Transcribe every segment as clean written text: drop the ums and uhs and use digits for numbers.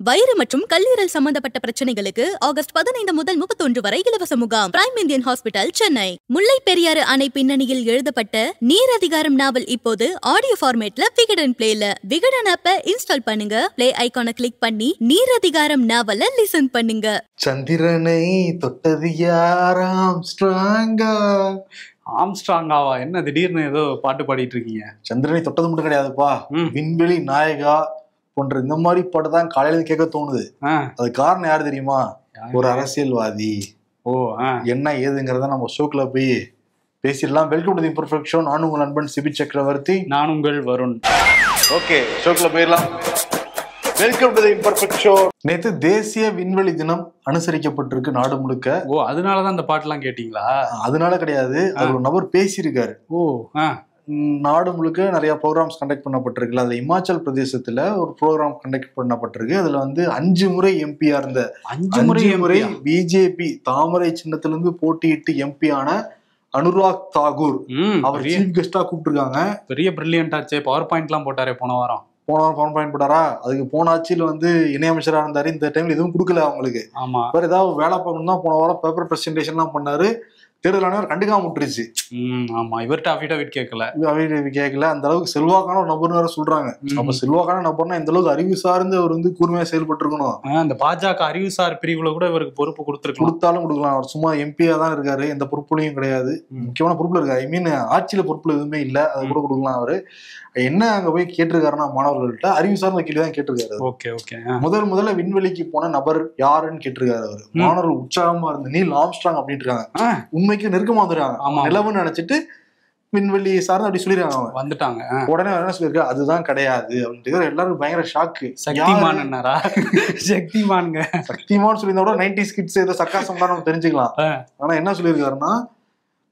வயிறு மற்றும் கல்லீரல் சம்பந்தப்பட்ட பிரச்சனைகளுக்கு ஆகஸ்ட் 15 முதல் 31 வரை இலவச முகாம். Prime Indian hospital, Chennai. Mullai Periyar அணை பின்னணியில் எழுதப்பட்ட நீர் அதிகாரம் நாவல் இப்போது ஆடியோ ஃபார்மேட்ல விகடன் பிளேல. விகடன் ஆப்பை இன்ஸ்டால் பண்ணுங்க. பிளே ஐகானை கிளிக் பண்ணி நீர் அதிகாரம் நாவலை லிசன் பண்ணுங்க. சந்திரனை தொட்டது யாராம் ஸ்ட்ராங்கா? ஆம்ஸ்ட்ராங்காவா? என்ன திடீர்னு ஏதோ பாட்டு பாடிட்டு இருக்கீங்க? சந்திரனை தொட்டது மட்டும் கிடையாதுப்பா, விண்வெளி நாயகா போன்ற இந்த மாதிரி பாட்டு தான் காலையில கேட்க தோணுது. அது காரணம் யாரு தெரியுமா? ஒரு அரசியல்வாதி. என்ன ஏதுங்கிறத நம்ம ஷோக்குள்ள போய் பேசிடலாம். Welcome to the imperfect show. நான் உங்கள் நண்பன் சிபி சக்கரவர்த்தி. நான் உங்கள் வருண். ஓகே, ஷோக்குள்ள போயிடலாம். Welcome to the imperfect show. நேத்து தேசிய விண்வெளி தினம் அனுசரிக்கப்பட்டிருக்கு நாடு முழுக்க. அதனாலதான் அந்த பாட்டுலாம் கேட்டீங்களா? அதனால கிடையாது, அது ஒரு நபர் பேசியிருக்காரு. நாடு முழுக்க நிறைய ப்ரோக்ராம்ஸ் கண்டக்ட் பண்ணப்பட்டிருக்குல்ல. அதுல இமாச்சல் பிரதேசத்துல ஒரு ப்ரோக்ராம் கண்டக்ட் பண்ணப்பட்டிருக்கு. அதுல வந்து 5 முறை எம்பியா இருந்த 5 முறை பிஜேபி தாமரை சின்னத்திலிருந்து போட்டியிட்டு எம்பி ஆன அனுராக் தாகூர் அவர் சீஃப் கெஸ்டா கூப்பிட்டுருக்காங்க. பெரிய பிரில்லியன்ட் ஆச்சு. பவர் பாயிண்ட் எல்லாம் போட்டாரு போன வாரம் பவர் பாயிண்ட் போட்டாரா? அதுக்கு போன ஆட்சியில வந்து இணையமைச்சரா இருந்தாரு. இந்த டைம்ல எதுவும் கொடுக்கல அவங்களுக்கு. வேற ஏதாவது வேலை பார்க்கணும் தான் போன வாரம் பேப்பர் பிரசன்டேஷன் எல்லாம் பண்ணாரு. தேர்தல் ஆணையர் கண்டுக்காம விட்டுருச்சு. ஆமா, இவர்கிட்ட அஃபிடவிட் கேட்கல. அந்த அளவுக்கு செல்வாக்கான ஒரு நபர்னு வேற சொல்றாங்க. அப்ப செல்வாக்கான நபர்னா இந்த அளவுக்கு அறிவு சார்ந்து அவர் வந்து கூர்மையா செயல்பட்டு இருக்கணும். அந்த பாஜக அறிவுசார் பிரிவுல கூட இவருக்கு பொறுப்பு கொடுத்தாலும் கொடுக்கலாம். அவர் சும்மா எம்பியா தான் இருக்காரு, எந்த பொறுப்புலையும் கிடையாது. முக்கியமான பொறுப்புல இருக்காரு. ஐ மீன் ஆட்சியில பொறுப்புல எதுவுமே இல்ல, அதை கூட கொடுக்கலாம். அவரு என்ன அங்க போய் கேட்டிருக்காருன்னா, மாணவர்கள்ட்ட அறிவு சார்ந்த கேள்விதான் கேட்டிருக்காரு. முதல்ல விண்வெளிக்கு போன நபர் யாருன்னு கேட்டிருக்காரு அவரு. மாணவர்கள் உற்சாகமா இருந்து நீல் ஆம்ஸ்ட்ராங் அப்படின்ட்டு இருக்காங்க. உண்மைக்கு நெருக்கமா வந்துருக்காங்க. நிலவுன்னு நினைச்சிட்டு விண்வெளி சார்ந்து அப்படி சொல்லிருக்காங்க. வந்துட்டாங்க. உடனே என்ன சொல்லிருக்கா, அதுதான் கிடையாது அப்படின்ட்டு எல்லாரும் பயங்கர ஷாக்கு. சக்திமான் என்னரா? சக்திமான் சொல்லியிருந்தா கூட 90s கிட்ஸ் ஏதோ சக்காசம் தான் நம்ம தெரிஞ்சுக்கலாம். ஆனா என்ன சொல்லியிருக்காருன்னா,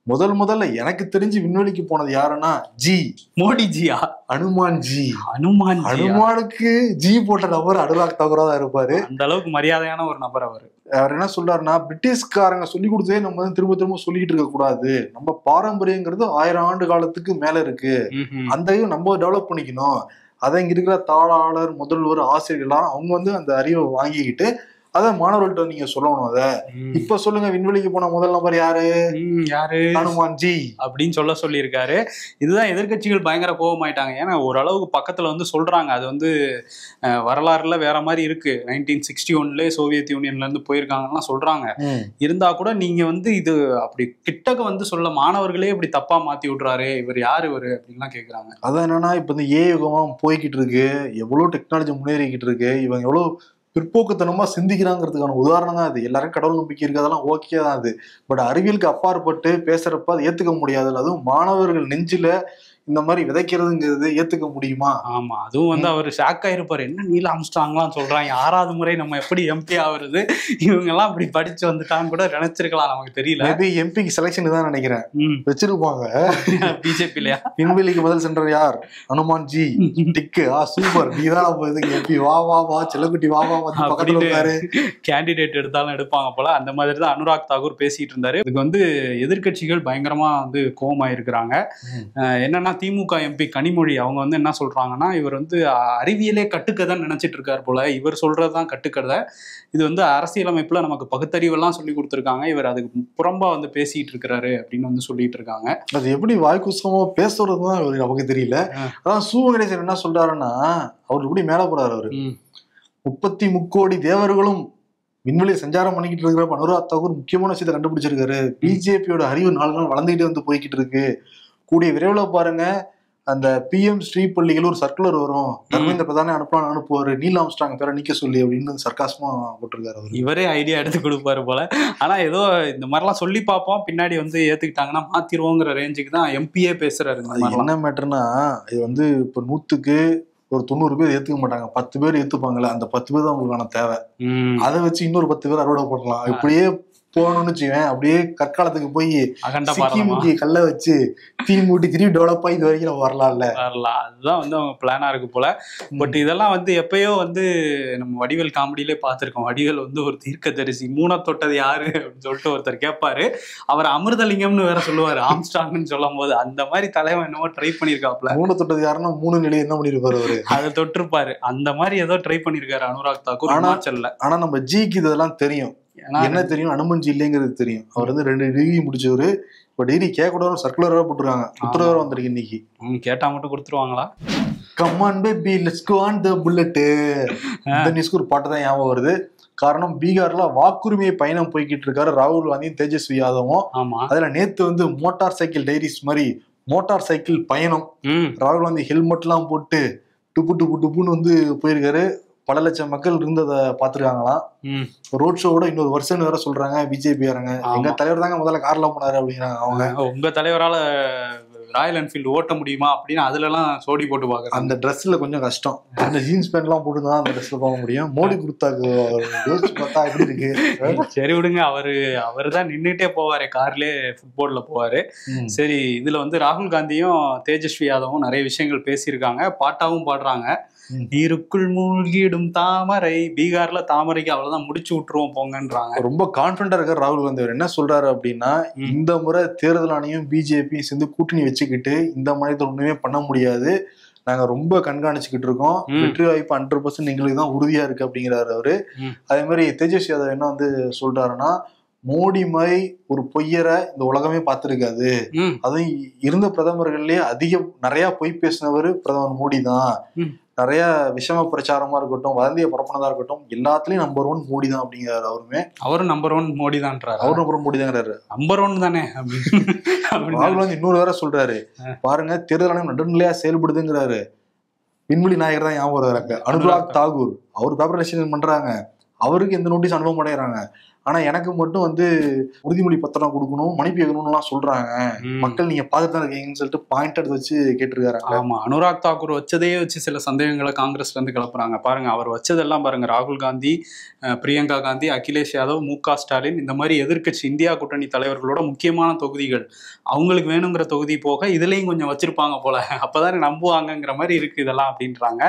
முதல்ல எனக்கு தெரிஞ்சு விண்வெளிக்கு போனது யாருன்னா மோடிஜியா? அனுமானுக்கு ஜி போட்ட நபர் அனுராக் தாகூரா தான் இருப்பாரு. அந்த அளவுக்கு மரியாதையான ஒரு நபர் அவரு. அவர் என்ன சொல்றாருன்னா, பிரிட்டிஷ்காரங்க சொல்லி கொடுத்ததே நம்ம வந்து திரும்ப சொல்லிக்கிட்டு இருக்க கூடாது. நம்ம பாரம்பரியங்கிறது 1000 ஆண்டு காலத்துக்கு மேல இருக்கு. அந்த நம்ம டெவலப் பண்ணிக்கணும். அதை இங்க இருக்கிற தாளாளர், முதல்வர், ஆசிரியர்கள் அவங்க வந்து அந்த அறிவை வாங்கிக்கிட்டு அத மாணவர்கள்ட்ட நீங்க சொல்லணும். அத இப்ப சொல்லுங்க, விண்வெளிக்கு போன முதல் நபர் யாரு? அனுமான்ஜி அப்படின்னு சொல்லி இருக்காரு. இதுதான் எதிர்கட்சிகள் பயங்கர கோபமாயிட்டாங்க. ஏன்னா ஓரளவுக்கு பக்கத்துல வந்து சொல்றாங்க, அது வந்து வரலாறுல வேற மாதிரி இருக்கு. 1961 சோவியத் யூனியன்ல இருந்து போயிருக்காங்கன்னா சொல்றாங்க. இருந்தா கூட நீங்க வந்து இது அப்படி கிட்டக்க வந்து சொல்ல, மாணவர்களே இப்படி தப்பா மாத்தி விடுறாரு, இவர் யாரு இவரு அப்படின்லாம் கேக்குறாங்க. அதான் என்னன்னா, இப்ப இந்த யுகமா போய்கிட்டு இருக்கு, எவ்வளவு டெக்னாலஜி முன்னேறிக்கிட்டு இருக்கு, இவங்க எவ்வளவு பிற்போக்குத்தனமா சிந்திக்கிறாங்கிறதுக்கான உதாரணம் தான் அது. எல்லாரும் கடவுள் நம்பிக்கை இருக்கு, அதெல்லாம் ஓகே தான் அது. பட் அறிவியலுக்கு அப்பாற்பட்டு பேசுறப்ப அதை ஏத்துக்க முடியாது. அதுவும் மாணவர்கள் நெஞ்சில இந்த மாதிரி விதைக்கிறதுங்கிறது ஏத்துக்க முடியுமா? ஆமா, அதுவும் வந்து அவர் ஷாக் ஆயிருப்பாரு. என்ன நீல் ஆம்ஸ்ட்ராங்லாம் சொல்றாங்க, 6வது முறை நம்ம எப்படி எம்பி ஆகுறது, இவங்க எல்லாம் அப்படி படிச்சு வந்துட்டான்னு கூட நினைச்சிருக்கலாம், நமக்கு தெரியல. மேபி எம்பிக்கு செலக்ஷன் தான் நினைக்கிறேன், வச்சிருப்பாங்க. பிஜேபிலையா? விண்வெளிக்கு முதல் சென்றது யார்? அனுமான் ஜி. டிக்கு, சூப்பர், நீதான் எம்பி, வா வா வா செல்லக்குட்டி, வா வா பக்கத்துல கேண்டிடேட் எடுத்தாலும் எடுப்பாங்க போல. அந்த மாதிரி தான் அனுராக் தாகூர் பேசிட்டு இருந்தாரு. இதுக்கு வந்து எதிர்கட்சிகள் பயங்கரமா வந்து கோவமாயிருக்கிறாங்க. என்னன்னா, திமுக எம்பி கனிமொழி அவங்க வந்து என்ன சொல்றாங்கன்னா, இவர் வந்து அறிவியலே கட்டுக்கதை நினைச்சிட்டு இருக்காரு போல, இவர் சொல்றதுதான் கட்டுக்கதை, இது வந்து அரசியலமைப்புல நமக்கு பகுத்தறிவெல்லாம் சொல்லி கொடுத்துருக்காங்க, இவர் அதுக்கு புறம்பா வந்து பேசிட்டு இருக்கிறாரு அப்படின்னு வந்து சொல்லிட்டு இருக்காங்க. அது எப்படி வாய்க்குசமா பேசுறதுதான் நமக்கு தெரியல. அதான் சூவகணேசன் என்ன சொல்றாருன்னா, அவர் எப்படி மேல போறாரு, அவரு 33 கோடி தேவர்களும் விண்வெளி சஞ்சாரம் பண்ணிக்கிட்டு இருக்கிற அனுராக் தாகூர் முக்கியமான விஷயத்தை கண்டுபிடிச்சிருக்காரு. பிஜேபியோட அறிவு நாள் வளர்ந்துகிட்டே வந்து போய்கிட்டு இருக்கு. கூடிய விரைவில் பாருங்க, அந்த பிஎம் ஸ்ரீபள்ளிகள் ஒரு சர்க்குலர் வரும், தர்மேந்திர பிரதானே அனுப்புவாரு, நீல் ஆம்ஸ்ட்ராங் பேரை நீக்க சொல்லி அப்படின்னு சர்க்காசமா போட்டிருக்காரு. இவரே ஐடியா எடுத்து கொடுப்பாரு போல. ஆனா ஏதோ இந்த மாதிரிலாம் சொல்லி பார்ப்போம், பின்னாடி வந்து ஏத்துக்கிட்டாங்கன்னா மாத்திருவோங்கிற ரேஞ்சுக்கு தான் எம்பியே பேசுறாரு. என்ன மேட்டர்னா, இது வந்து இப்ப 100க்கு ஒரு 90 பேர் ஏத்துக்க மாட்டாங்க, 10 பேர் ஏத்துப்பாங்கல்ல, அந்த 10 பேர் தான் உங்களுக்கான தேவை. அதை வச்சு இன்னொரு 10 பேர் அறுவடை பண்ணலாம். இப்படியே போகணும்னு வச்சுவேன், அப்படியே கற்காலத்துக்கு போய் அகண்ட சிக்கி பாரதமா முக்கி கல்ல வச்சு தீ மூட்டி திரும்பி டெவலப் ஆகி இது வரைக்கும் நம்ம வரலாம்ல. வரலாம். அதுதான் வந்து அவங்க பிளானா இருக்கு போல. பட் இதெல்லாம் வந்து எப்பயோ வந்து நம்ம வடிவேல் காமெடியிலே பார்த்திருக்கோம். வடிவேல் வந்து ஒரு தீர்க்கதரிசி, மூணா தொட்டது யாரு அப்படின்னு சொல்லிட்டு ஒருத்தர் கேட்பாரு. அவர் அமிர்தலிங்கம்னு வேற சொல்லுவாரு, ஆம்ஸ்டாங்னு சொல்லும் போது. அந்த மாதிரி தலைவன் என்னமோ ட்ரை பண்ணிருக்காப்ல. மூணு தொட்டது யாருன்னா 3 நிலையை என்ன பண்ணிருப்பாரு அவரு, அதை தொட்டிருப்பாரு. அந்த மாதிரி ஏதோ ட்ரை பண்ணிருக்காரு அனுராக் தாக்கூர் ஹிமாச்சல்ல. ஆனா நம்ம ஜிக்கு இதெல்லாம் தெரியும். என்ன தெரியும், அனுமன் ஜி இல்லைங்கிறது தெரியும். அவர் வந்து 2 டிகிரி முடிச்சவரு. இப்ப டிகிரி கேட்க கூட சர்க்குலரா போட்டுருக்காங்க, உத்தரவு வந்திருக்கு இன்னைக்கு. கேட்டா மட்டும் கொடுத்துருவாங்களா? Come on baby let's go on the bullet. இந்த நியூஸ்க்கு ஒரு பாட்டு தான் ஞாபகம் வருது. காரணம், பீகார்ல வாக்குரிமை பயணம் போய்கிட்டு இருக்காரு ராகுல் காந்தியும் தேஜஸ்வி யாதவும். அதுல நேத்து வந்து மோட்டார் சைக்கிள் டைரிஸ் மாதிரி மோட்டார் சைக்கிள் பயணம். ராகுல் காந்தி ஹெல்மெட் எல்லாம் போட்டு டுப்பு டுப்பு டுப்புன்னு வந்து போயிருக்காரு. பல லட்சம் மக்கள் இருந்ததை பாத்துருக்காங்களாம். ரோட் ஷோவோட இன்னொரு வருஷம் வேற சொல்றாங்க பிஜேபியாரங்க. எங்க தலைவர் தாங்க முதல்ல கார்ல போனாரு அப்படிங்கிறாங்க அவங்க. உங்க தலைவரால ராயல் என்ஃபீல்டு ஓட்ட முடியுமா அப்படின்னு அதுல எல்லாம் சோடி போட்டு பாக்குறாங்க. அந்த ட்ரெஸ்ல கொஞ்சம் கஷ்டம், அந்த ஜீன்ஸ் பேண்ட் எல்லாம் போட்டுதான் அந்த ட்ரெஸ்ல போக முடியும். மோடி கொடுத்தாக்கு யோசிச்சு பார்த்தா எப்படி இருக்கு. சரி விடுங்க, அவரு தான் நின்றுட்டே போவாரு, கார்லயே ஃபுட்போர்ட்ல போவாரு. சரி, இதுல வந்து ராகுல் காந்தியும் தேஜஸ்வி யாதவும் நிறைய விஷயங்கள் பேசியிருக்காங்க, பாட்டாவும் பாடுறாங்க. நீருக்குள் மூழ்கிடும் தாமரை, பீகார்ல தாமரைக்கு அவ்வளவுதான் முடிச்சு விட்டுருவோம் போங்கன்றாங்க. ரொம்ப கான்பிடண்டா இருக்காரு ராகுல் காந்தி. அவர் என்ன சொல்றாரு அப்படின்னா, இந்த முறை தேர்தல் ஆணையம் பிஜேபி சேர்ந்து கூட்டணி வச்சுக்கிட்டு இந்த மாதிரி ஒண்ணுமே பண்ண முடியாது, நாங்க ரொம்ப கண்காணிச்சுக்கிட்டு இருக்கோம், வெற்றி வாய்ப்பு 100% எங்களுக்கு தான் உறுதியா இருக்கு அப்படிங்கிறாரு அவரு. அதே மாதிரி தேஜஸ்வி யாதவ் என்ன வந்து சொல்றாருன்னா, மோடி மாதிரி ஒரு பொய்யரை இந்த உலகமே பார்த்திருக்காது, அதுவும் இருந்த பிரதமர்கள்லயே நிறைய பொய் பேசினவர் பிரதமர் மோடி தான். நிறைய விஷம பிரச்சாரமா இருக்கட்டும், வதந்திய பரப்புனதா இருக்கட்டும், எல்லாத்துலயும் நம்பர் 1 மோடி தான் அப்படிங்கிறாரு. அவரும் நம்பர் 1 மோடி தான்றாரு. அவரும் நம்பர் 1 மோடி தான்ங்கிறாரு. நம்பர் 1 தானே. ராகுல் காந்தி இன்னொரு வேற சொல்றாரு, பாருங்க தேர்தல் ஆணையம் நடுநிலையா செயல்படுதுங்கிறாரு. விண்வெளி நாயகர் தான் ஞாபகம் வருவாங்க, அனுராக் தாக்கூர். அவர் பேப்பர் ரெசிஷன் பண்றாங்க, அவருக்கு எந்த நோட்டீஸ் அனுபவம் அடைகிறாங்க. ஆனா எனக்கு மட்டும் வந்து உறுதிமொழி பத்திரம் கொடுக்கணும், மன்னிப்பு கேட்கணும்னு எல்லாம் சொல்றாங்க. மக்கள் நீங்க பார்த்துட்டு தான் இருக்கீங்கன்னு சொல்லிட்டு பாயிண்ட் எடுத்து வச்சு கேட்டிருக்காரு. ஆமா, அனுராக் தாக்கூர் வச்சதையே வச்சு சில சந்தேகங்களை காங்கிரஸ்ல இருந்து கிளப்புறாங்க. பாருங்க, அவர் வச்சதெல்லாம் பாருங்க, ராகுல் காந்தி, பிரியங்கா காந்தி, அகிலேஷ் யாதவ், மு.க. ஸ்டாலின், இந்த மாதிரி எதிர்க்கட்சி இந்தியா கூட்டணி தலைவர்களோட முக்கியமான தொகுதிகள், அவங்களுக்கு வேணுங்கிற தொகுதி போக இதுலயும் கொஞ்சம் வச்சிருப்பாங்க போல, அப்பதானே நம்புவாங்கங்கிற மாதிரி இருக்கு இதெல்லாம் அப்படின்றாங்க.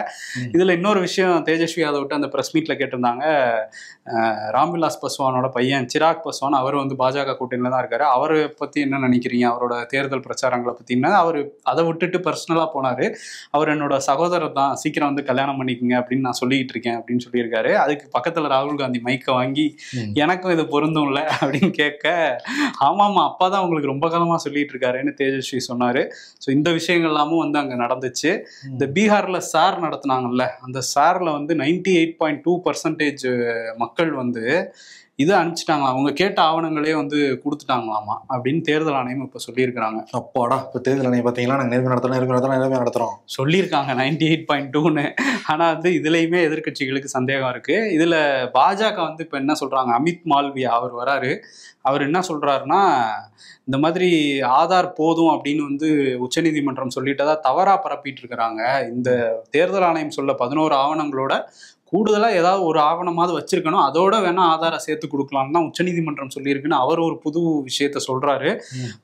இதுல இன்னொரு விஷயம், தேஜஸ்வி யாதவ் விட்டு அந்த பிரஸ் மீட்ல கேட்டிருந்தாங்க, ராம்விலாஸ் பாஸ்வானோட பையன் சிராக் பாஸ்வான், அவர் வந்து பாஜக கூட்டணியில தான் இருக்காரு, அவரை பத்தி என்ன நினைக்கிறீங்க, அவரோட தேர்தல் பிரச்சாரங்களை பத்தினா அவர் அதை விட்டுட்டு பர்சனலா போனாரு. அவர் என்னோட சகோதரர் தான், சீக்கிரம் வந்து கல்யாணம் பண்ணிக்கங்க அப்படின்னு நான் சொல்லிட்டு இருக்கேன் அப்படின்னு சொல்லியிருக்காரு. அதுக்கு பக்கத்துல ராகுல் காந்தி மைக்க வாங்கி எனக்கும் இது பொருந்தும்ல அப்படின்னு கேட்க, ஆமாமா அப்பாதான் உங்களுக்கு ரொம்ப காலமா சொல்லிட்டு இருக்காருன்னு தேஜஸ்வி சொன்னாரு. ஸோ இந்த விஷயங்கள் எல்லாமும் வந்து அங்க நடந்துச்சு. இந்த பீகார்ல சார் நடத்தினாங்கல்ல, அந்த சார்ல வந்து 98.2% மக்கள் வந்து இதை அனுப்பிச்சிட்டாங்க, அவங்க கேட்ட ஆவணங்களே வந்து கொடுத்துட்டாங்களாமா அப்படின்னு தேர்தல் ஆணையம் இப்ப சொல்லியிருக்கிறாங்க. அப்பாடா, இப்ப தேர்தல் ஆணையம் பாத்தீங்களா, நாங்க நேர்மை நடத்துறோம் சொல்லியிருக்காங்க 98.2ன்னு. ஆனா வந்து இதுலயுமே எதிர்கட்சிகளுக்கு சந்தேகம் இருக்கு. இதுல பாஜக வந்து இப்ப என்ன சொல்றாங்க, அமித் மால்வியா அவர் வராரு, அவர் என்ன சொல்றாருன்னா, இந்த மாதிரி ஆதார் போதும் அப்படின்னு வந்து உச்சநீதிமன்றம் சொல்லிட்டதா தவறா பரப்பிட்டு இருக்கிறாங்க. இந்த தேர்தல் ஆணையம் சொல்ல 11 ஆவணங்களோட கூடுதலா ஏதாவது ஒரு ஆவணமாவது வச்சிருக்கணும், அதோட வேணா ஆதாரம் சேர்த்து கொடுக்கலாம்னு தான் உச்சநீதிமன்றம் சொல்லியிருக்குன்னு அவர் ஒரு புது விஷயத்த சொல்றாரு.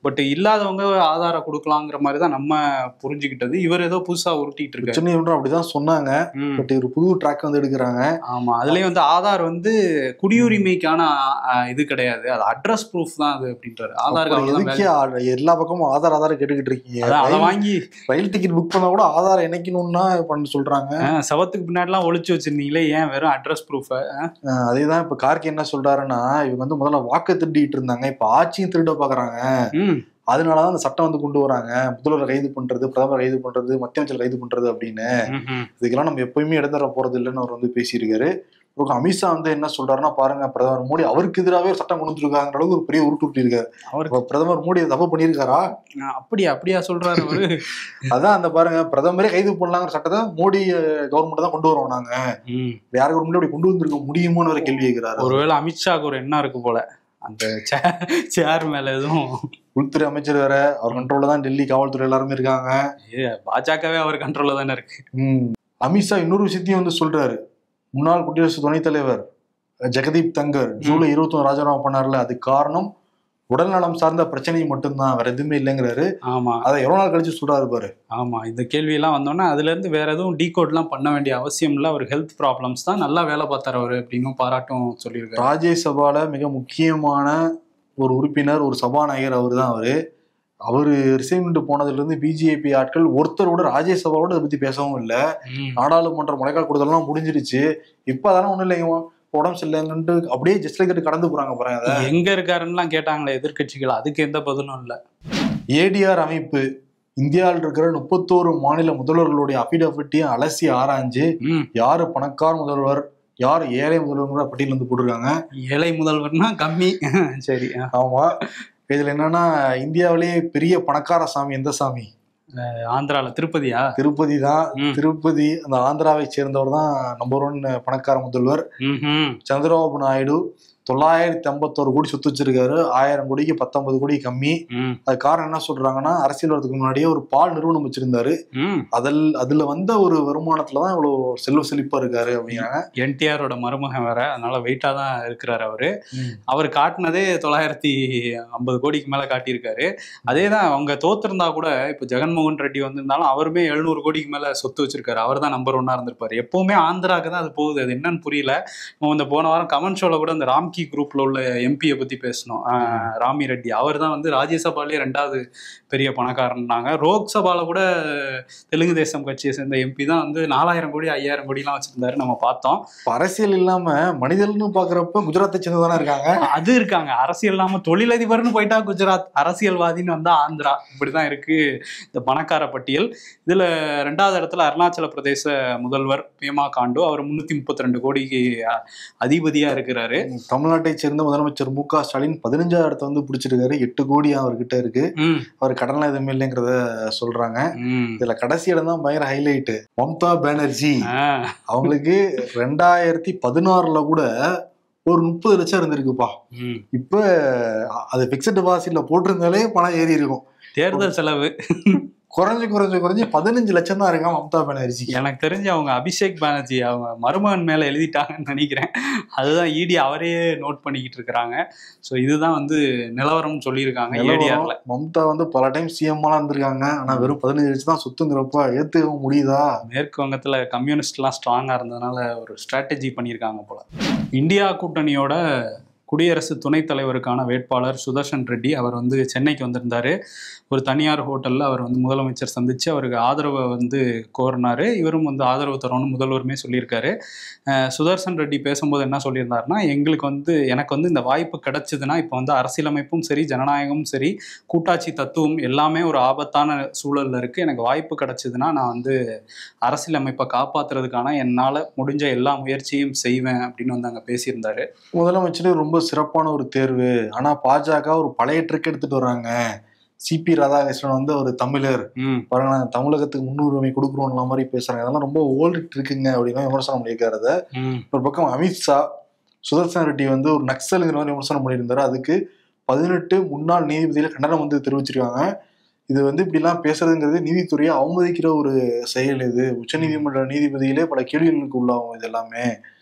பட் இல்லாதவங்க ஆதாரம் கொடுக்கலாங்கிற மாதிரி தான் நம்ம புரிஞ்சுக்கிட்டது. இவர் ஏதோ புதுசா உருட்டிட்டு இருக்காரு. உச்சநீதிமன்றம் அப்படிதான் சொன்னாங்க, பட் ஒரு புது ட்ராக் வந்து எடுக்கிறாங்க. ஆமா, அதுலயும் வந்து ஆதார் வந்து குடியுரிமைக்கான இது கிடையாது, அது அட்ரஸ் ப்ரூஃப் தான் அது அப்படின்றாரு. ஆதார் எல்லா பக்கமும் ஆதார் கேட்டுக்கிட்டு இருக்கீங்க, அதை வாங்கி ரயில் டிக்கெட் புக் பண்ணா கூட ஆதார் இணைக்கணும்னா பண்ண சொல்றாங்க. சவத்துக்கு பின்னாடி எல்லாம் ஒளிச்சு வச்சிருந்தீங்களே, ஏன் வெறும் அட்ரஸ் ப்ரூஃப்? அதேதான் இப்ப கார்கே என்ன சொல்றாருன்னா, இவங்க வந்து முதல்ல வாக்கு திருடிட்டு இருந்தாங்க, இப்ப ஆட்சியும் திருட பாக்குறாங்க, அதனாலதான் அந்த சட்டம் வந்து கொண்டு வராங்க, முதல்வர் கைது பண்றது, பிரதமர் கைது பண்றது, மத்திய அமைச்சர் கைது பண்றது அப்படின்னு. இதுக்கெல்லாம் நம்ம எப்பயுமே இடந்தர போறது இல்லைன்னு அவர் வந்து பேசியிருக்காரு. அமித்ஷா வந்து என்ன சொல்றாருன்னா, பாருங்க பிரதமர் மோடி அவருக்கு எதிராகவே ஒரு சட்டம் கொண்டு வந்துருக்காங்க அளவுக்கு ஒரு பெரிய உருட்டு இருக்காரு. அவருக்கு பிரதமர் மோடி தப்பு பண்ணியிருக்காரா? அப்படியா சொல்றாரு அவரு. அதான் அந்த பாருங்க, பிரதமரே கைது பண்ணலாங்கிற சட்டத்தை மோடி கவர்மெண்ட் தான் கொண்டு வரோம், நாங்க வேற கவர்மெண்ட் அப்படி கொண்டு வந்திருக்க முடியுமோன்னு ஒரு கேள்வி கேட்கிறாரு. ஒருவேளை அமித்ஷாக்கு ஒரு என்ன இருக்கு போல அந்த சேர் மேல எதுவும். உள்துறை அமைச்சர் வேற அவர் கண்ட்ரோல்ல தான் டெல்லி காவல்துறை எல்லாருமே இருக்காங்க, பாஜகவே அவர் கண்ட்ரோல்ல தானே இருக்கு. அமித்ஷா இன்னொரு விஷயத்தையும் வந்து சொல்றாரு, முன்னாள் குடியரசு துணைத் தலைவர் ஜெகதீப் தங்கர் ஜூலை 21 ராஜினாமா பண்ணார்ல, அது காரணம் உடல்நலம் சார்ந்த பிரச்சனை மட்டும்தான், வேற எதுவுமே இல்லைங்கிறாரு. ஆமா, அதை எவ்வளவு நாள் கழிச்சு சொல்றாரு பாரு. ஆமா, இந்த கேள்வியெல்லாம் வந்தோன்னா அதுல இருந்து வேற எதுவும் டீகோட்லாம் பண்ண வேண்டிய அவசியம் இல்லை, அவர் ஹெல்த் ப்ராப்ளம்ஸ் தான், நல்லா வேலை பார்த்தார் அவரு அப்படின்னு பாராட்டும் சொல்லியிருக்காரு. ராஜ்யசபால மிக முக்கியமான ஒரு உறுப்பினர், ஒரு சபாநாயகர் அவரு தான். அவரு ரிசைன்மெண்ட் போனதுல இருந்து பிஜேபி ஆட்கள் ஒருத்தரோட ராஜ்யசபாவோட அதை பத்தி பேசவும் இல்லை. நாடாளுமன்ற முறைக்கால் கொடுத்தலாம் முடிஞ்சிருச்சு. இப்ப அதெல்லாம் ஒண்ணும் இல்லைங்க, உடம்பு சரியில்லைங்கன்ட்டு அப்படியே ஜஸ்ட் லைக் கடந்து போறாங்க பாருங்க. எங்க இருக்காருன்னு கேட்டாங்களே எதிர்கட்சிகள், அதுக்கு எந்த பதிலும் இல்லை. ஏடிஆர் அமைப்பு இந்தியாவில் இருக்கிற 31 மாநில முதல்வர்களுடைய அபிடபிட்டையும் அலசி ஆராய்ஞ்சு யாரு பணக்கார முதல்வர் யார் ஏழை முதல்வர்ங்கிற பட்டியல் வந்து போட்டிருக்காங்க. ஏழை முதல்வர்னா கம்மி. சரி, ஆமா. இதுல என்னன்னா, இந்தியாவிலேயே பெரிய பணக்கார சாமி எந்த சாமி? ஆந்திரால திருப்பதியா? திருப்பதி தான். திருப்பதி அந்த ஆந்திராவை சேர்ந்தவர் தான் நம்பர் 1 பணக்கார முதல்வர். சந்திரபாபு நாயுடு 951 கோடி சொத்து வச்சிருக்காரு. 1000 கோடிக்கு 19 கோடி கம்மி. அது காரணம் என்ன சொல்றாங்கன்னா, அரசியல் வரதுக்கு முன்னாடியே ஒரு பால் நிறுவனம் வச்சிருந்தாரு. அதுல வந்த ஒரு வருமானத்துலதான் இவ்வளவு செல்வ செழிப்பா இருக்காரு அப்படிங்கிறாங்க. என்டிஆரோட மருமகன் வேற, அதனால வெயிட்டா தான் இருக்கிறாரு அவரு. அவர் காட்டினதே 950 கோடிக்கு மேல காட்டியிருக்காரு. அதேதான் அவங்க தோத்திருந்தா கூட இப்ப ஜெகன்மோகன் ரெட்டி வந்திருந்தாலும் அவருமே 700 கோடிக்கு மேல சொத்து வச்சிருக்காரு. அவர் தான் நம்பர் 1 இருந்திருப்பாரு. எப்பவுமே ஆந்திராவுக்கு தான் அது போகுது, அது என்னன்னு புரியல. இந்த போன வாரம் கமெண்ட் ஷோல கூட இந்த ராம்கி குரூப்ல உள்ள எம்பியை பத்தி பேசணும், ராமி ரெட்டி. அவர் தான் வந்து ராஜ்யசபாலே 2வது பெரிய பணக்காரன்னாங்க. லோக்சபால கூட தெலுங்கு தேசம் கட்சியை சேர்ந்த எம்பி தான் வந்து 4000 கோடி 5000 கோடிலாம் வச்சிருந்தாரு, நம்ம பார்த்தோம். அரசியல் இல்லாம மனிதர்னு பாக்குறப்ப குஜராத்தை சேர்ந்ததானே இருக்காங்க. அது இருக்காங்க. அரசியல் இல்லாம தொழிலதிபர்னு போயிட்டா குஜராத், அரசியல்வாதின்னு வந்தா ஆந்திரா. இப்படிதான் இருக்கு இந்த பணக்கார பட்டியல். இதுல 2வது இடத்துல அருணாச்சல பிரதேச முதல்வர் பேமா காண்டு. அவர் 332 கோடிக்கு அதிபதியா இருக்கிறாரு. தமிழ்நாட்டை சேர்ந்த முதலமைச்சர் மு.க. ஸ்டாலின் 15வது இடத்தை வந்து பிடிச்சிருக்காரு. 8 கோடி அவர்கிட்ட இருக்கு. அவர் கடன்லாம் எதுவுமே இல்லைங்கிறத சொல்றாங்க. இதுல கடைசி இடம் தான் பயங்கர ஹைலைட். மம்தா பானர்ஜி அவங்களுக்கு 2016 கூட ஒரு 30 லட்சம் இருந்திருக்குப்பா. இப்ப அது பிக்ஸட் டெபாசிட்ல போட்டிருந்தாலே பணம் ஏறி இருக்கும். தேர்தல் செலவு குறைஞ்சு 15 லட்சம் தான் இருக்கா மம்தா பானர்ஜி. எனக்கு தெரிஞ்சு அவங்க அபிஷேக் பானர்ஜி அவங்க மருமகன் மேல எழுதிட்டாங்கன்னு நினைக்கிறேன். அதுதான் இடி அவரே நோட் பண்ணிக்கிட்டு இருக்கிறாங்க. ஸோ இதுதான் வந்து நிலவரம் சொல்லியிருக்காங்க ஏடிஆர்ல. மம்தா வந்து பல டைம் சிஎம் எல்லாம் இருந்திருக்காங்க. ஆனா வெறும் 15 லட்சம் தான் சொத்துங்கிறப்ப ஏத்துக்க முடியுதா? மேற்கு வங்கத்துல கம்யூனிஸ்ட் எல்லாம் ஸ்ட்ராங்கா இருந்ததுனால ஒரு ஸ்ட்ராட்டஜி பண்ணியிருக்காங்க போல. இந்தியா கூட்டணியோட குடியரசு துணைத் தலைவருக்கான வேட்பாளர் சுதர்ஷன் ரெட்டி அவர் வந்து சென்னைக்கு வந்திருந்தாரு. ஒரு தனியார் ஹோட்டலில் அவர் வந்து முதலமைச்சர் சந்தித்து அவருக்கு ஆதரவை வந்து கோரினார். இவரும் வந்து ஆதரவு தரோன்னு முதல்வருமே சொல்லியிருக்காரு. சுதர்ஷன் ரெட்டி பேசும்போது என்ன சொல்லியிருந்தாருன்னா, எனக்கு வந்து இந்த வாய்ப்பு கிடைச்சதுன்னா இப்போ வந்து அரசியலமைப்பும் சரி ஜனநாயகமும் சரி கூட்டாட்சி தத்துவம் எல்லாமே ஒரு ஆபத்தான சூழலில் இருக்குது. எனக்கு வாய்ப்பு கிடைச்சதுன்னா நான் வந்து அரசியலமைப்பை காப்பாற்றுறதுக்கான என்னால் முடிஞ்ச எல்லா முயற்சியும் செய்வேன் அப்படின்னு வந்து அங்கே பேசியிருந்தாரு. முதலமைச்சர் ரொம்ப சிறப்பான ஒரு தேர்வு. ஆனா பாஜக ஒரு பழைய ட்ரிக் எடுத்துட்டு வர்றாங்க. சிபி ராதாகிருஷ்ணன் வந்து ஒரு தமிழர், பாருங்க தமிழகத்துக்கு முன்னுரிமை கொடுக்குறோம்ல மாதிரி பேசுறாங்க. அதெல்லாம் ரொம்ப ஓல்டு ட்ரிக்குங்க அப்படின்னு விமர்சனம் பண்ணியிருக்காரு. ஒரு பக்கம் அமித்ஷா சுதர்சன் ரெட்டி வந்து ஒரு நக்சலுங்கிற மாதிரி விமர்சனம் பண்ணியிருந்தாரு. அதுக்கு 18 முன்னாள் நீதிபதியில கண்டனம் வந்து தெரிவிச்சிருக்காங்க. இது வந்து இப்படிலாம் பேசுறதுங்கிறது நீதித்துறையை அவமதிக்கிற ஒரு செயல். இது உச்சநீதிமன்ற நீதிபதியிலே பல கேள்விகளுக்கு உள்ளாகும். இது எல்லாமே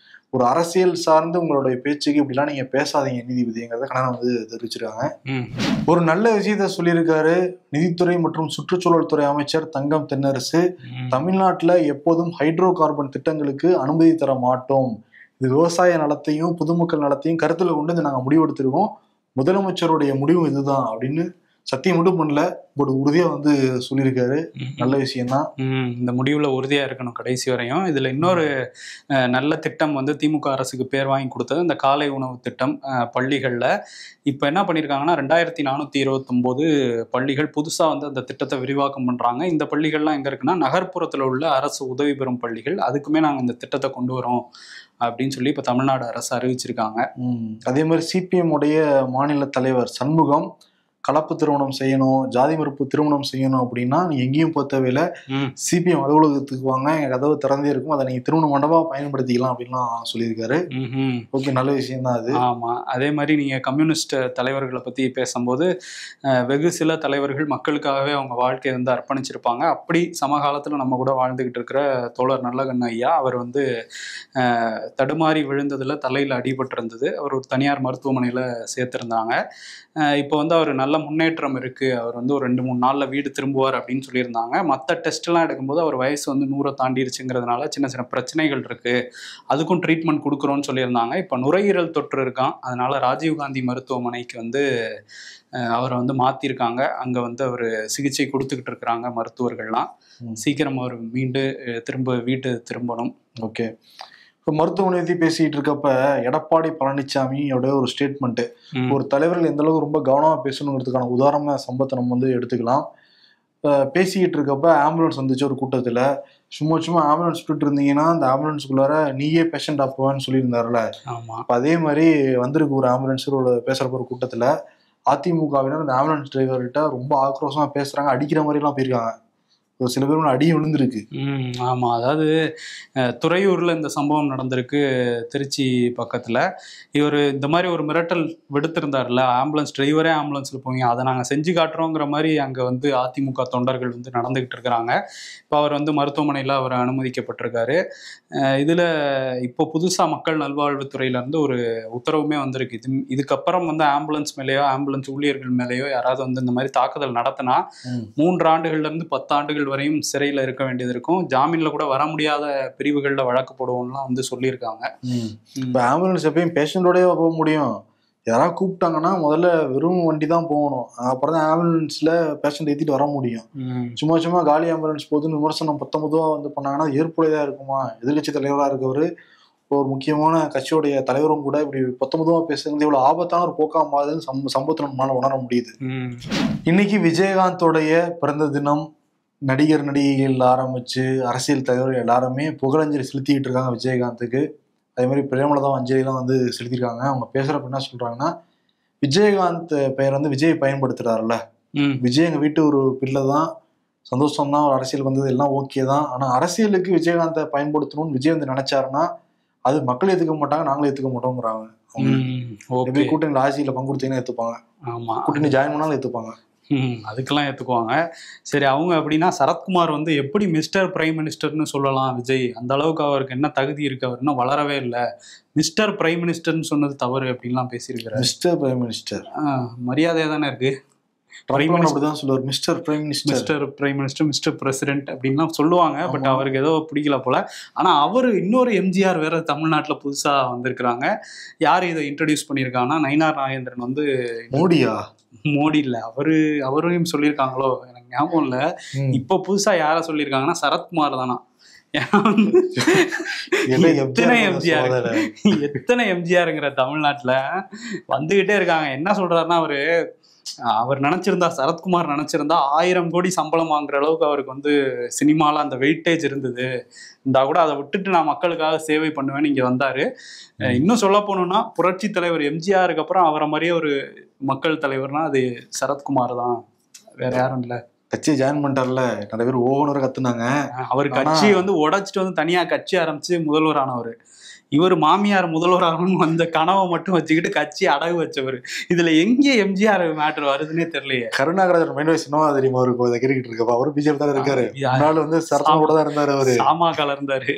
ஒரு அரசியல் சார்ந்து உங்களுடைய பேச்சுக்கு இப்படிலாம் நீங்க பேசாதீங்க நீதிபதிங்கிறத கண்டனம் வந்து தெரிவிச்சிருக்காங்க. ஒரு நல்ல விஷயத்த சொல்லியிருக்காரு நிதித்துறை மற்றும் சுற்றுச்சூழல் துறை அமைச்சர் தங்கம் தென்னரசு. தமிழ்நாட்டுல எப்போதும் ஹைட்ரோ கார்பன் திட்டங்களுக்கு அனுமதி தர மாட்டோம். இது விவசாய நலத்தையும் பொதுமக்கள் நலத்தையும் கருத்துல கொண்டு நாங்க முடிவெடுத்திருக்கோம். முதலமைச்சருடைய முடிவும் இதுதான் அப்படின்னு சத்தியம் மட்டும் பண்ணல, பட் உறுதியா வந்து சொல்லியிருக்காரு. நல்ல விஷயம்தான். இந்த முடிவுல உறுதியா இருக்கணும் கடைசி வரையும். இதுல இன்னொரு நல்ல திட்டம் வந்து திமுக அரசுக்கு பேர் வாங்கி கொடுத்தது இந்த காலை உணவு திட்டம் பள்ளிகள்ல. இப்ப என்ன பண்ணிருக்காங்கன்னா 2429 பள்ளிகள் புதுசா வந்து அந்த திட்டத்தை விரிவாக்கம் பண்றாங்க. இந்த பள்ளிகள்லாம் எங்க இருக்குன்னா நகர்ப்புறத்துல உள்ள அரசு உதவி பெறும் பள்ளிகள். அதுக்குமே நாங்க இந்த திட்டத்தை கொண்டு வரோம் அப்படின்னு சொல்லி இப்ப தமிழ்நாடு அரசு அறிவிச்சிருக்காங்க. அதே மாதிரி சிபிஎம் உடைய மாநில தலைவர் சண்முகம் கலப்பு திருமணம் செய்யணும், ஜாதி மறுப்பு திருமணம் செய்யணும் அப்படின்னா நீங்க எங்கேயும் போக தேவையில்லை, சிபிஎம் அலுவலகத்துக்கு வாங்க, எங்க கதவு திறந்தே இருக்கும், அதை நீங்க திருமண மண்டபமா பயன்படுத்திக்கலாம் அப்படின்லாம் சொல்லியிருக்காரு. ஓகே, நல்ல விஷயம் தான் அது. ஆமா, அதே மாதிரி நீங்க கம்யூனிஸ்ட் தலைவர்களை பத்தி பேசும்போது வெகு சில தலைவர்கள் மக்களுக்காகவே அவங்க வாழ்க்கையை வந்து அர்ப்பணிச்சிருப்பாங்க. அப்படி சமகாலத்துல நம்ம கூட வாழ்ந்துகிட்டு இருக்கிற தோழர் நல்லகண்ணு ஐயா, அவர் வந்து தடுமாறி விழுந்ததுல தலையில அடிபட்டு இருந்தது. அவர் ஒரு தனியார் மருத்துவமனையில சேர்த்திருந்தாங்க. இப்போ வந்து அவர் நல்ல முன்னேற்றம் இருக்கு, அவர் வந்து ஒரு 2-3 நாள்ல வீடு திரும்புவார் அப்படின்னு சொல்லியிருந்தாங்க. மற்ற டெஸ்ட்லாம் எடுக்கும்போது அவர் வயசு வந்து 100 தாண்டிருச்சுங்கிறதுனால சின்ன சின்ன பிரச்சனைகள் இருக்கு, அதுக்கும் ட்ரீட்மெண்ட் கொடுக்குறோன்னு சொல்லியிருந்தாங்க. இப்போ நுரையீரல் தொற்று இருக்கான், அதனால ராஜீவ்காந்தி மருத்துவமனைக்கு வந்து அவரை வந்து மாத்திருக்காங்க. அங்க வந்து அவர் சிகிச்சை கொடுத்துக்கிட்டு இருக்கிறாங்க மருத்துவர்கள்லாம். சீக்கிரம் அவர் மீண்டு திரும்ப வீட்டு திரும்பணும். ஓகே, இப்போ மருத்துவமனை பற்றி பேசிக்கிட்டு இருக்கப்ப எடப்பாடி பழனிசாமியோட ஒரு ஸ்டேட்மெண்ட்டு, ஒரு தலைவர்கள் எந்த அளவுக்கு ரொம்ப கவனமாக பேசணுங்கிறதுக்கான உதாரண சம்பவத்தை நம்ம வந்து எடுத்துக்கலாம். பேசிக்கிட்டு இருக்கப்ப ஆம்புலன்ஸ் வந்துச்சு ஒரு கூட்டத்தில். சும்மா ஆம்புலன்ஸ் விட்டுட்டு இருந்தீங்கன்னா அந்த ஆம்புலன்ஸுக்குள்ளார நீயே பேஷண்ட் ஆப்புவான்னு சொல்லியிருந்தாருல. இப்போ அதே மாதிரி வந்திருக்கு ஒரு ஆம்புலன்ஸ் பேசுகிறப்ப ஒரு கூட்டத்தில். அதிமுகவினர் அந்த ஆம்புலன்ஸ் டிரைவர்கிட்ட ரொம்ப ஆக்ரோஷமாக பேசுகிறாங்க, அடிக்கிற மாதிரிலாம் போயிருக்காங்க. சில பேர் அடி விழுந்திருக்கு. ஆமா, அதாவது துறையூர்ல இந்த சம்பவம் நடந்திருக்கு, திருச்சி பக்கத்துல. இவர் இந்த மாதிரி ஒரு மிரட்டல் விடுத்திருந்தார்ல, ஆம்புலன்ஸ் டிரைவரே ஆம்புலன்ஸ்ல போவீங்க, அதை நாங்க செஞ்சு காட்டுறோங்கிற மாதிரி அங்க வந்து அதிமுக தொண்டர்கள் வந்து நடந்துகிட்டு இருக்கிறாங்க. இப்போ அவர் வந்து மருத்துவமனையில அவர் அனுமதிக்கப்பட்டிருக்காரு. இதுல இப்போ புதுசா மக்கள் நல்வாழ்வுத்துறையில இருந்து ஒரு உத்தரவுமே வந்திருக்கு. இதுக்கப்புறம் வந்து ஆம்புலன்ஸ் மேலேயோ ஆம்புலன்ஸ் ஊழியர்கள் மேலேயோ யாராவது வந்து இந்த மாதிரி தாக்குதல் நடத்தினா 3 ஆண்டுகள்ல இருந்து 10 ஆண்டுகள் வரையும் சிறையில இருக்க வேண்டியது இருக்கும், ஜாமீன்ல கூட வர முடியாத பிரிவுகள்ல வழக்கு போடுவோம்லாம் வந்து சொல்லியிருக்காங்க. இப்போ ஆம்புலன்ஸ் எப்பயும் பேஷண்டோடய போக முடியும், யாராவது கூப்பிட்டாங்கன்னா முதல்ல வெறும் வண்டி தான் போகணும், அப்புறம் தான் ஆம்புலன்ஸ்ல பேஷண்ட் ஏற்றிட்டு வர முடியும். சும்மா காலி ஆம்புலன்ஸ் போகுதுன்னு விமர்சனம் 19 வந்து பண்ணாங்கன்னா ஏற்புடையதா இருக்குமா? எதிர்கட்சி தலைவராக இருக்கவர், ஒரு முக்கியமான கட்சியோடைய தலைவரும் கூட இப்படி 19 பேசுறது இவ்வளவு ஆபத்தான ஒரு போக்கா மாறுதுன்னு சம்பவத்தை நம்மளால உணர முடியுது. இன்னைக்கு விஜயகாந்தோடைய பிறந்த தினம். நடிகைகள் ஆரம்பிச்சு அரசியல் தலைவர்கள் எல்லாருமே புகழஞ்சலி செலுத்திக்கிட்டு இருக்காங்க விஜயகாந்துக்கு. அதே மாதிரி பிரேமலதா அஞ்சலிலாம் வந்து செலுத்திருக்காங்க. அவங்க பேசுறப்ப என்ன சொல்றாங்கன்னா, விஜயகாந்த் பெயர் வந்து விஜய் பயன்படுத்துறாருல்ல, விஜய் எங்க வீட்டு ஒரு பிள்ளை தான், சந்தோஷம் தான், ஒரு அரசியல் வந்தது எல்லாம் ஓகே தான், ஆனா அரசியலுக்கு விஜயகாந்தை பயன்படுத்தணும்னு விஜய் வந்து நினைச்சாருன்னா அது மக்கள் ஏத்துக்க மாட்டாங்க, நாங்களும் ஏத்துக்க மாட்டோங்கிறாங்க. கூட்டணி ஆட்சியில பங்கு கொடுத்தீங்கன்னா ஏத்துப்பாங்க, கூட்டணி ஜாயின் பண்ணாலும் ஏத்துப்பாங்க, அதுக்கெல்லாம் ஏற்றுக்குவாங்க. சரி, அவங்க அப்படின்னா சரத்குமார் வந்து எப்படி மிஸ்டர் பிரைம் மினிஸ்டர்னு சொல்லலாம் விஜய்? அந்த அளவுக்கு அவருக்கு என்ன தகுதி இருக்கு, அவர் இன்னும் வளரவே இல்லை, மிஸ்டர் பிரைம் மினிஸ்டர்னு சொன்னது தவறு அப்படின்லாம் பேசியிருக்கிறார். மிஸ்டர் பிரைம் மினிஸ்டர் மரியாதையா தானே இருக்கு. அப்படிதான் சொல்லுவார், mister prime minister, mister prime minister, mister president அப்படின்லாம் சொல்லுவாங்க. பட் அவருக்கு ஏதோ பிடிக்கல போல. ஆனா அவரு இன்னொரு எம்ஜிஆர் வேற தமிழ்நாட்டுல புதுசா வந்திருக்கிறாங்க. யாரு இதை இன்ட்ரடியூஸ் பண்ணியிருக்காங்கன்னா நயினார் நாகேந்திரன் வந்து. மோடி இல்ல, அவரையும் சொல்லியிருக்காங்களோ எனக்கு ஞாபகம் இல்ல. இப்ப புதுசா யார சொல்லியிருக்காங்கன்னா சரத்குமார் தானா. எத்தனை எம்ஜிஆருங்கிற தமிழ்நாட்டுல வந்துகிட்டே இருக்காங்க. என்ன சொல்றாருன்னா, அவர் நினைச்சிருந்தா, சரத்குமார் நினைச்சிருந்தா 1000 கோடி சம்பளம் வாங்குற அளவுக்கு அவருக்கு வந்து சினிமால அந்த வெயிட்டேஜ் இருந்தது, இருந்தா கூட அதை விட்டுட்டு நான் மக்களுக்காக சேவை பண்ணுவேன்னு இங்க வந்தாரு. இன்னும் சொல்ல போனோம்னா புரட்சி தலைவர் எம்ஜிஆருக்கு அப்புறம் அவரை மாதிரியே ஒரு மக்கள் தலைவர்னா அது சரத்குமார் தான், வேற யாரும் இல்ல. கட்சியை ஜாயின் பண்ணிட்டார்ல, நிறைய பேர் ஓவனரை கத்துனாங்க. அவர் கட்சியை வந்து உடைச்சிட்டு வந்து தனியா கட்சி ஆரம்பிச்சு முதல்வர் ஆனவர். இவர் மாமியார் முதல்வர் ஆகணும் அந்த கனவை மட்டும் வச்சுக்கிட்டு கட்சி அடகு வச்சவர். இதுல எங்கே எம்ஜிஆர் மேட்டர் வருதுன்னே தெரியலையே. கருணாகரன் மைண்ட் வாய்ஸ் என்னவா தெரியுமா இருக்கும், அதை கேட்டுக்கிட்டு இருக்கப்ப அவரும் பிஜேபி தான் இருக்காரு. அதனால வந்து சரத்குமார் தான் இருந்தாரு, அவரு சாமாக்கால இருந்தாரு.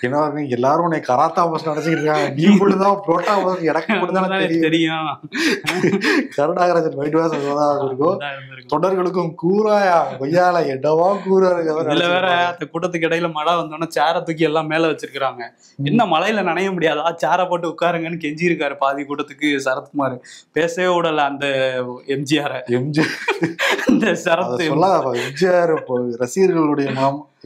ஏன்னா எல்லாரும் உன்னை கராத்தா பஸ் நினைச்சுக்கிட்டு இருக்காங்க, நீ மட்டும்தான் புரோட்டா பஸ் எனக்கு மட்டும்தான் தெரியும். கருணாகரன் மைண்ட் வாய்ஸ் அதுதான் இருக்கும். தொடர்களுக்கும் கூறாயா கொய்யால என்னவா கூறா இருக்கு. இதுல வேற அந்த கூட்டத்துக்கு இடையில மழை வந்தோன்னா சேர தூக்கி எல்லாம் மேல வச்சிருக்காங்க. என்ன மழையில நனைய முடியாதா, சேரை போட்டு உட்காருங்கன்னு கெஞ்சி இருக்காரு பாதி கூட்டத்துக்கு சரத்குமார். பேசவே விடல அந்த எம்ஜிஆர். எம்ஜிஆர் ரசிகர்களுடைய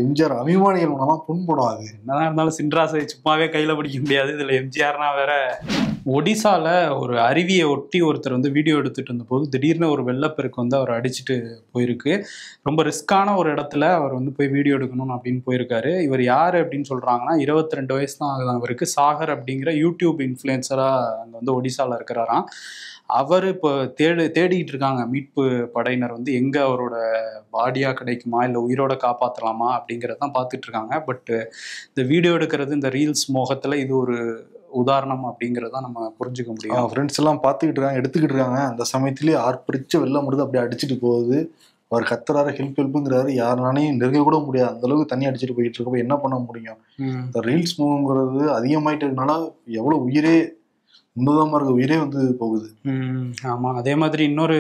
எம்ஜிஆர் அபிமானிகள் மூலமா புண்படும். அது என்னதான் இருந்தாலும் சின்ராசை சும்மாவே கையில பிடிக்க முடியாது. இதுல எம்ஜிஆர்னா வேற. ஒடிசால ஒரு அருவியை ஒட்டி ஒருத்தர் வந்து வீடியோ எடுத்துட்டு இருந்தபோது திடீர்னு ஒரு வெள்ளப்பெருக்கு வந்து அவர் அடிச்சுட்டு போயிருக்கு. ரொம்ப ரிஸ்கான ஒரு இடத்துல அவர் வந்து போய் வீடியோ எடுக்கணும் அப்படின்னு போயிருக்காரு. இவர் யாரு அப்படின்னு சொல்றாங்கன்னா 22 வயசு தான் ஆகுது அவருக்கு. சாகர் அப்படிங்கிற யூடியூப் இன்ஃப்ளூயன்சரா அங்க வந்து ஒடிசால இருக்கிறாராம். அவர் இப்போ தேடிட்டு இருக்காங்க மீட்பு படையினர் வந்து எங்க அவரோட பாடியா கிடைக்குமா இல்லை உயிரோட காப்பாற்றலாமா அப்படிங்கிறதான் பார்த்துட்டு இருக்காங்க. பட் இந்த வீடியோ எடுக்கிறது இந்த ரீல்ஸ் மோகத்துல இது ஒரு உதாரணம் அப்படிங்கிறத நம்ம புரிஞ்சுக்க முடியும். ஃப்ரெண்ட்ஸ் எல்லாம் பார்த்துக்கிட்டு இருக்காங்க, எடுத்துக்கிட்டு இருக்காங்க. அந்த சமயத்திலேயே ஆர்ப்பரிச்சு வெள்ளம் முடிது அப்படியே அடிச்சுட்டு போகுது. அவர் கத்துறாரு, ஹெல்ப்புங்கிறாரு. யாருனாலையும் நெருங்க கூட முடியாது, அந்த அளவுக்கு தண்ணி அடிச்சுட்டு போயிட்டு இருக்கப்போ என்ன பண்ண முடியும்? இந்த ரீல்ஸ் மூவ்ங்கிறது அதிகமாயிட்டு இருக்கனால எவ்வளவு உயிரே உன்னதமா இருக்க உயிரே வந்து போகுது. ஆமா. அதே மாதிரி இன்னொரு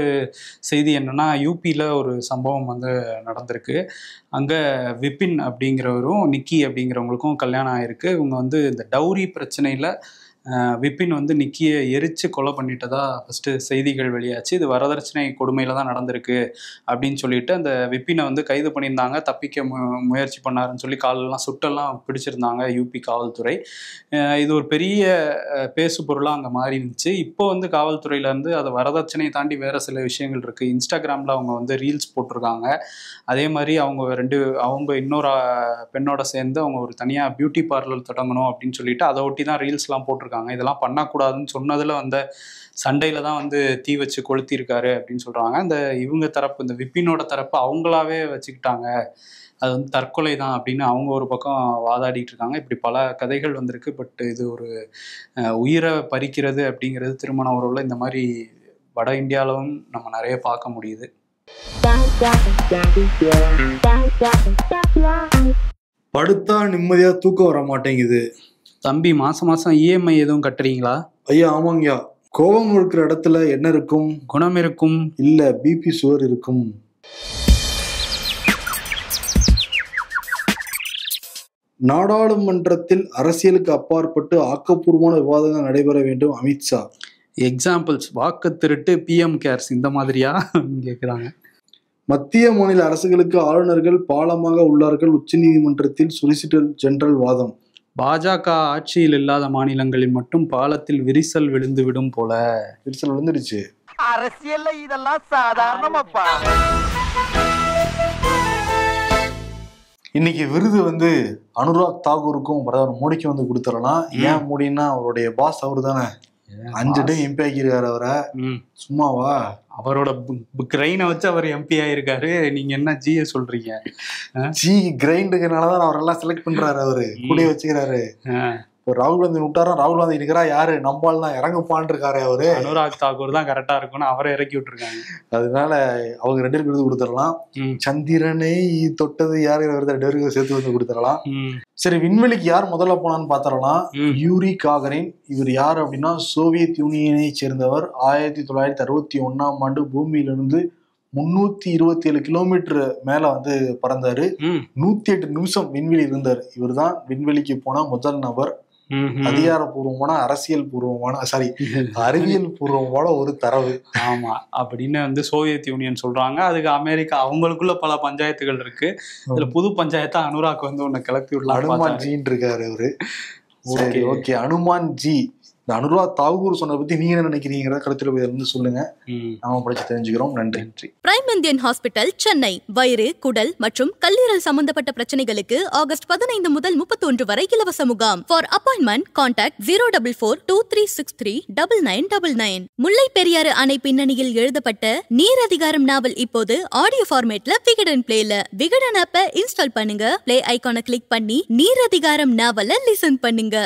செய்தி என்னன்னா, யூபியில ஒரு சம்பவம் வந்து நடந்திருக்கு. அங்க விபின் அப்படிங்கிறவரும் நிக்கி அப்படிங்கிறவங்களுக்கும் கல்யாணம் ஆயிருக்கு. இவங்க வந்து இந்த டவுரி பிரச்சனையில விபின் வந்து நிக்கியை எரிச்சு கொலை பண்ணிட்டதா ஃபர்ஸ்ட் செய்திகள் வெளியாச்சு. இது வரதட்சணை கொடுமையில தான் நடந்திருக்கு அப்படின்னு சொல்லிட்டு அந்த விபினை வந்து கைது பண்ணியிருந்தாங்க. தப்பிக்க முயற்சி பண்ணாருன்னு சொல்லி காலெல்லாம் சுட்டெல்லாம் பிடிச்சிருந்தாங்க யூபி காவல்துறை. இது ஒரு பெரிய பேசு பொருளாக அங்கே மாறி இருந்துச்சு. இப்போ வந்து காவல்துறையில இருந்து அதை வரதட்சணையை தாண்டி வேற சில விஷயங்கள் இருக்கு. இன்ஸ்டாகிராம்ல அவங்க வந்து ரீல்ஸ் போட்டிருக்காங்க. அதே மாதிரி அவங்க இன்னொரு பெண்ணோட சேர்ந்து அவங்க ஒரு தனியாக பியூட்டி பார்லர் தொடங்கணும் அப்படின்னு சொல்லிட்டு அதை ஒட்டி தான் ரீல்ஸ்லாம் போட்டிருக்காங்க. இதெல்லாம் பண்ணக்கூடாதுன்னு சொன்னதுல வந்த சண்டையில தான் வந்து தீ வச்சு கொளுத்திருக்காரு அப்படின்னு சொல்றாங்க. இவங்க தரப்பு, இந்த விபினோட தரப்பு அவங்களாவே வச்சுக்கிட்டாங்க, அது வந்து தற்கொலை தான் அப்படின்னு அவங்க ஒரு பக்கம் வாதாடிட்டு இருக்காங்க. இப்படி பல கதைகள் வந்திருக்கு. பட் இது ஒரு உயிரை பறிக்கிறது அப்படிங்கிறது திருமண உறவுல இந்த மாதிரி வட இந்தியாவிலும் நம்ம நிறைய பார்க்க முடியுது. படுத்தா நிம்மதியா தூக்கம் வர மாட்டேங்குது. தம்பி, மாசம் இஎம்ஐ எதுவும் கட்டுறீங்களா? ஐயா ஆமாங்கய்யா. கோபம் இருக்கிற இடத்துல என்ன இருக்கும்? குணம் இருக்கும். இல்ல, பிபி சுகர் இருக்கும். நாடாளுமன்றத்தில் அரசியலுக்கு அப்பாற்பட்டு ஆக்கப்பூர்வமான விவாதங்கள் நடைபெற வேண்டும், அமித்ஷா. எக்ஸாம்பிள்ஸ் வாக்கு திருட்டு, பிஎம் கேர்ஸ் இந்த மாதிரியா கேட்குறாங்க. மத்திய மாநில அரசுகளுக்கு ஆளுநர்கள் பாலமாக உள்ளார்கள், உச்சநீதிமன்றத்தில் சொலிசிட்டர் ஜெனரல் வாதம். பாஜக ஆட்சியில் இல்லாத மாநிலங்களில் மட்டும் பாலத்தில் விரிசல் விழுந்து விடும் போல. விரிசல் விழுந்துடுச்சு. அரசியல்ல இதெல்லாம் சாதாரணமாப்பா. இன்னைக்கு விருது வந்து அனுராக் தாகூருக்கும் பிரதமர் மோடிக்கும் வந்து கொடுத்துடலாம். ஏன் மோடின்னா அவருடைய பாஸ் அவரு தானே. 5 டைம் எம்பி ஆக்கியிருக்காரு அவரை. சும்மாவா? அவரோட கிரைனை வச்சு அவர் எம்பி ஆயிருக்காரு. நீங்க என்ன ஜிய சொல்றீங்க? ஜி கிரைண்டுக்குனாலதான் அவரெல்லாம் செலக்ட் பண்றாரு, அவரு கூட வச்சுக்கிறாரு. இப்போ ராகுல் காந்தி விட்டாரா, ராகுல் காந்தி இருக்கிறா யாரு, நம்மால் தான் இறங்குப்பான் இருக்காரு அவரு. அனுராக் தாக்கூர் தான் கரெக்டா இருக்கும்னு அவரை இறக்கி விட்டுருக்காங்க. அதனால அவங்க 2 பேருக்கு விருது கொடுத்துடலாம். சந்திரனை தொட்டது யாரு, 2 பேருக்கு சேர்த்து வந்து கொடுத்துடலாம். சரி, விண்வெளிக்கு யார் முதல்ல போனான்னு பாத்திரலாம். யூரி காகரின். இவர் யார் அப்படின்னா சோவியத் யூனியனை சேர்ந்தவர். 1961ஆம் ஆண்டு பூமியிலிருந்து 327 கிலோமீட்டர் மேல வந்து பறந்தாரு. 108 நிமிஷம் விண்வெளி இருந்தார். இவர் தான் விண்வெளிக்கு போன முதல் நபர். அதிகாரப்பூர்வமான அறிவியல் பூர்வமான ஒரு தரவு. ஆமா, அப்படின்னு வந்து சோவியத் யூனியன் சொல்றாங்க. அதுக்கு அமெரிக்கா அவங்களுக்குள்ள பல பஞ்சாயத்துகள் இருக்கு. இதுல புது பஞ்சாயத்தா அனுராக் வந்து ஒண்ணு கிளப்பி விடலாம். அனுமான் ஜின்னு இருக்காரு அவரு. ஓகே, அனுமான் ஜி. இந்த அனுராக் தாகூர் சொன்னதை பத்தி நீங்க என்ன நினைக்கிறீங்க? கருத்துல போய் இருந்து சொல்லுங்க, நாம படிச்சு தெரிஞ்சுக்கிறோம். நன்றி. Prime Indian hospital, Chennai. வயிறு, குடல் மற்றும் கல்லீரல் சம்பந்தப்பட்ட பிரச்சனைகளுக்கு ஆகஸ்ட் 15 முதல் 31 வரை இலவச முகாம். For appointment contact 04423639999. முல்லை பெரியாறு அணை பின்னணியில் எழுதப்பட்ட நீர் அதிகாரம் நாவல் இப்போது ஆடியோ ஃபார்மேட்ல விகடன் பிளேல. விகடன் ஆப்பை இன்ஸ்டால் பண்ணுங்க, பிளே ஐகானை கிளிக் பண்ணி நீர் அதிகாரம் நாவலை லிசன் பண்ணுங்க.